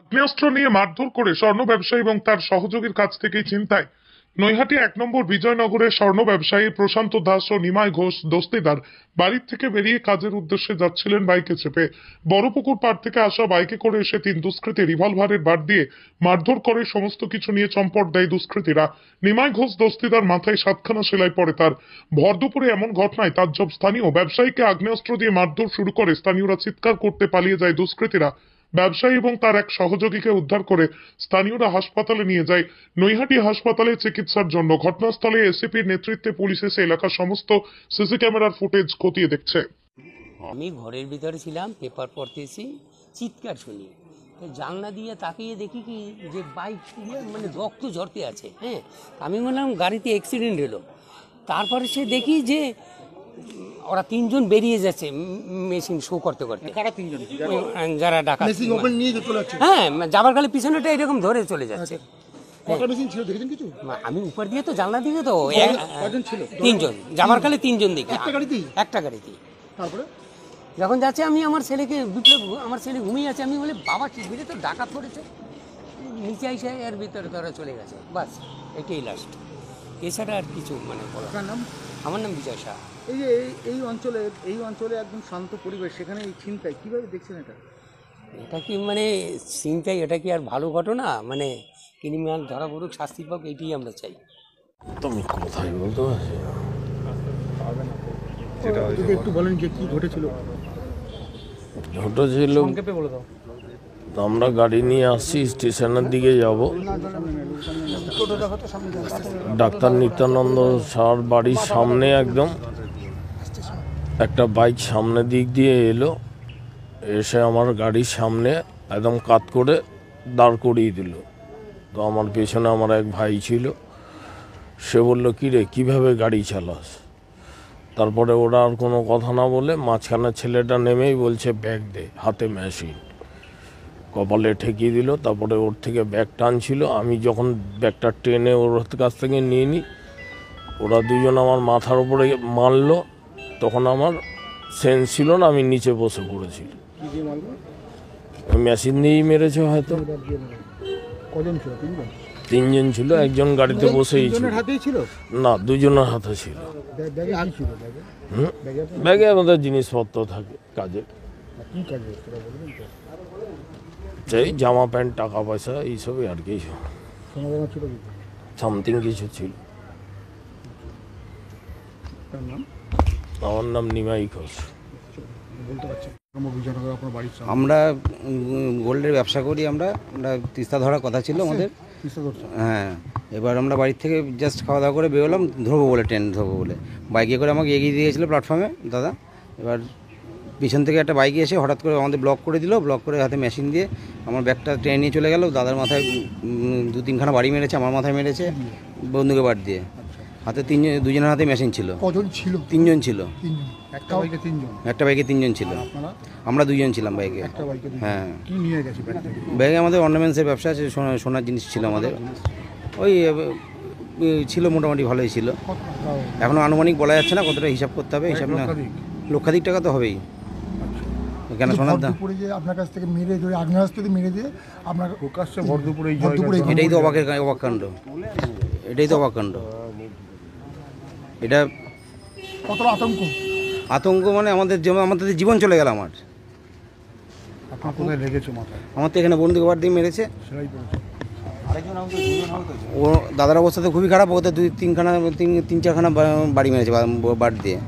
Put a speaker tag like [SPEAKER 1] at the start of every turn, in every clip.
[SPEAKER 1] আগ্নেয়াস্ত্র নিয়ে মারধর করে স্বর্ণ ব্যবসায়ী এবং তার সহযোগীর কাছ থেকেই ছিনতাই। নৈহাটি ১ নম্বর বিজয়নগরের স্বর্ণ ব্যবসায়ী প্রশান্ত দাস ও নিমাই ঘোষ দস্তিদার বাড়ির থেকে বেরিয়ে কাজের উদ্দেশ্যে যাচ্ছিলেন বাইকে চেপে। বড়পুকুর পাড় থেকে আসা বাইকে করে এসে ৩ দুষ্কৃতী রিভলভারের বাট দিয়ে মারধর করে সমস্ত কিছু নিয়ে চম্পট দেয় দুষ্কৃতীরা। নিমাই ঘোষ দস্তিদার মাথায় ৭খানা সেলাই পড়ে তার। ভর দুপুরে এমন ঘটনায় তাজ্জব স্থানীয়। ব্যবসায়ীকে আগ্নেয়াস্ত্র দিয়ে মারধর শুরু করে স্থানীয়রা চিৎকার করতে পালিয়ে যায় দুষ্কৃতীরা। ব্যবসায়ী এবং তার এক সহযোগীকে উদ্ধার করে স্থানীয়রা হাসপাতালে নিয়ে যায়। নৈহাটি হাসপাতালে চিকিৎসার জন্য। ঘটনাস্থলে এসিপির নেতৃত্বে পুলিশ এসে এলাকার সমস্ত সিসি ক্যামেরার ফুটেজ খতিয়ে দেখছে।
[SPEAKER 2] আমি ঘরের ভিতরে ছিলাম, পেপার পড়তেছি, চিৎকার শুনি। জানলা দিয়ে তাকিয়ে দেখি কি যে বাইক দিয়ে মানে রক্ত ঝরতে আছে। হ্যাঁ, আমি বললাম গাড়িতে অ্যাক্সিডেন্ট হলো। তারপরে সে দেখি যে ওরা ৩ জন বেরিয়ে যাচ্ছে মেশিন শো করতে করতে। যারা ডাকাত, হ্যাঁ, যাবার কালে পিছনেটা এরকম ধরে চলে যাচ্ছে। আমি উপর দিয়ে তো জানলা দিকে তো ৩ জন যাবার কালে ৩ জন দেখি একটা গাড়িতেই। তারপরে যখন যাচ্ছে আমি আমার ছেলেকে আমার ছেলে ঘুমিয়ে আছে, আমি বলে বাবা কি ভিড়ে তো ডাকাত পড়েছে, নিচে এসে এর ভিতরে তারা চলে গেছে। বাস এটাই লাস্ট, এছাড়া আর কিছু মানে বলার নাম। আমার নাম বিজয় শাহ।
[SPEAKER 3] এই যে এই অঞ্চলে একদম শান্ত পরিবেশ, সেখানে এই ছিনতাই কীভাবে দেখছেন?
[SPEAKER 2] এটা কি মানে চিন্তাই, এটা কি আর ভালো ঘটনা? মানে ক্রিমিনাল ধরা পড়ুক, শাস্তি পাক, এটাই আমরা চাই।
[SPEAKER 4] তুমি কোথায় বলতে পারছি
[SPEAKER 3] যদি একটু বলেন যে কি ঘটেছিল।
[SPEAKER 4] ঘটেছিল, আমরা গাড়ি নিয়ে আসছি, স্টেশনের দিকে যাব। ডাক্তার নিত্যানন্দ স্যার বাড়ির সামনে একদম একটা বাইক সামনে দিক দিয়ে এলো, এসে আমার গাড়ির সামনে একদম কাত করে দাঁড় করিয়ে দিল। তো আমার পেছনে আমার এক ভাই ছিল, সে বলল কী রে, কীভাবে গাড়ি চালাস? তারপরে ওরা আর কোনো কথা না বলে মাঝখানে ছেলেটা নেমেই বলছে ব্যাগ দে, হাতে মেশিন, কপালে ঠেকিয়ে দিল। তারপরে ওর থেকে ব্যাগ টানছিল, আমি যখন ব্যাগটা টেনে ওর কাছ থেকে নিয়ে নিই, ওরা দুজন আমার মাথার উপরে মারলো। তখন আমার সেন্স ছিল না, আমি নিচে বসে পড়েছিল। মেশিন দিয়েই মেরেছে হয়তো। তিনজন ছিল, একজন গাড়িতে বসেই ছিল। না, দুজনের হাতে ছিল। ব্যাগে আমাদের জিনিসপত্র থাকে কাজে, সেই জামা প্যান্ট, টাকা পয়সা, এইসবই আর কি, সামথিং কিছু ছিল। আমার নাম নিমাই ঘোষ।
[SPEAKER 5] আমরা গোল্ডের ব্যবসা করি। আমরা তিস্তা ধরার কথা ছিল আমাদের। হ্যাঁ, এবার আমরা বাড়ির থেকে জাস্ট খাওয়া দাওয়া করে বেরোলাম, ধরবো বলে, ট্রেন ধরবো বলে। বাইকে করে আমাকে এগিয়ে দিয়েছিল প্ল্যাটফর্মে দাদা। এবার পিছন থেকে একটা বাইকে এসে হঠাৎ করে আমাদের ব্লক করে দিল। ব্লক করে হাতে মেশিন দিয়ে আমার ব্যাগটা ট্রেন নিয়ে চলে গেল। দাদার মাথায় 2-3খানা বাড়ি মেরেছে, আমার মাথায় মেরেছে বন্দুকে বাট দিয়ে। হাতে দুজনের হাতে মেশিন ছিল।
[SPEAKER 3] কজন ছিল? 3
[SPEAKER 5] জন ছিল।
[SPEAKER 3] একটা বাইকে 3 জন?
[SPEAKER 5] একটা বাইকে 3 জন ছিল। আমরা 2 জন ছিলাম বাইকে। হ্যাঁ।
[SPEAKER 3] কি নিয়ে গেছে
[SPEAKER 5] ব্যাগে? আমাদের অর্নামেন্টসের ব্যবসা আছে, সোনার জিনিস ছিল আমাদের। ওই ছিল, মোটামুটি ভালোই ছিল। এখনও আনুমানিক বলা যাচ্ছে না, কতটা হিসাব করতে হবে। হিসাব না, লক্ষাধিক টাকা তো হবেই। কেন সোনার দাম?
[SPEAKER 3] আপনার কাছ থেকে মেরে ধরে আগ্নেয়াস্ত্র দিয়ে মেরে দিয়ে আপনার প্রকাশ্যে ভর দুপুরে,
[SPEAKER 5] এটাই তো অবাক কাণ্ড। এটাই তো অবাক কাণ্ড। এটা
[SPEAKER 3] কতটা
[SPEAKER 5] আতঙ্ক মানে আমাদের জীবন চলে গেল। আমার
[SPEAKER 3] কোথায় লেগেছে মাথায়?
[SPEAKER 5] আমার তো এখানে বন্দুক বাট দিয়ে মেরেছে। ও দাদার অবস্থা তো খুবই খারাপ। ওদের 3-4খানা বাড়ি মেরেছে বাট দিয়ে।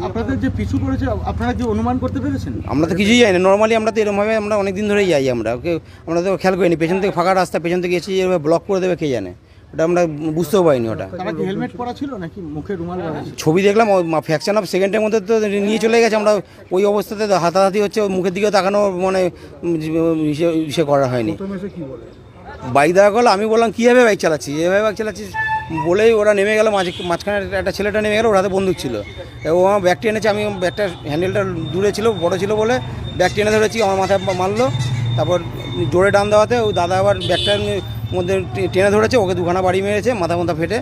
[SPEAKER 3] আপনাদের যে পিছু করেছে, আপনারা কি অনুমান করতে পেরেছেন?
[SPEAKER 5] আমরা তো কিছুই যাই না। নর্মালি আমরা তো এরকমভাবে আমরা অনেক দিন ধরেই যাই। আমরা তো খেয়াল করিনি। পেছন থেকে ফাঁকা রাস্তা, পেছন থেকে এসে ব্লক করে দেবে কে জানে, ওটা আমরা বুঝতেও পারিনি। ওটা
[SPEAKER 3] হেলমেট পরা ছিল নাকি মুখে রুমাল?
[SPEAKER 5] ছবি দেখলাম, ফ্র্যাকশন অফ সেকেন্ডের মধ্যে তো নিয়ে চলে গেছে। আমরা ওই অবস্থাতে হাতাহাতি হচ্ছে, মুখের দিকে তাকানো মানে ইসে করা হয়নি। বাইক দেখা করলো, আমি বললাম কীভাবে বাইক চালাচ্ছি, এভাবে বাইক চালাচ্ছিস বলেই ওরা নেমে গেল। মাঝখানে একটা ছেলেটা নেমে গেল, ওর হাতে বন্দুক ছিল। ও আমার ব্যাগ টেনেছে, আমি ব্যাগটা হ্যান্ডেলটা দূরে ছিল, বড় ছিল বলে ব্যাগ টেনে ধরেছি, আমার মাথায় মারলো। তারপর জোরে টান দেওয়াতে ও দাদা আবার ব্যাগটার মধ্যে টেনে ধরেছে, ওকে 2খানা বাড়ি মেরেছে, মাথা ফেটে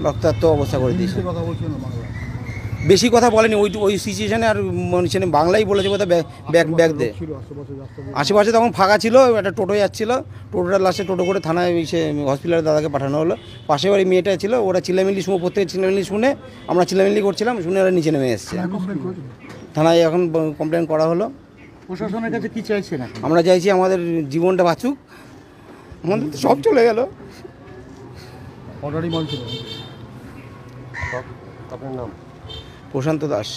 [SPEAKER 5] রক্তাক্ত অবস্থা করে দিয়েছে। বেশি কথা বলেনি ওই সিচুয়েশনে, আর মানে বাংলাই বলেছে বোধহয় ব্যাগ দে। আশেপাশে তখন ফাঁকা ছিল, একটা টোটো যাচ্ছিল, টোটোটা লাস্টে টোটো করে থানায় সে হসপিটালে দাদাকে পাঠানো হলো। পাশে বাড়ি মেয়েটা ছিল, ওরা চিল্লামিল্লি প্রত্যেকে চিল্লামিল্লি শুনে আমরা চিল্লামিল্লি করছিলাম, শুনে ওরা নিচে নেমে এসছে। থানায় এখন কমপ্লেন করা হলো।
[SPEAKER 3] প্রশাসনের কাছে কি চাইছেন এখন?
[SPEAKER 5] আমরা চাইছি আমাদের জীবনটা বাঁচুক, আমাদের তো সব চলে গেল।
[SPEAKER 3] অর্ডারই মাল ছিল।
[SPEAKER 5] প্রশান্ত দাস।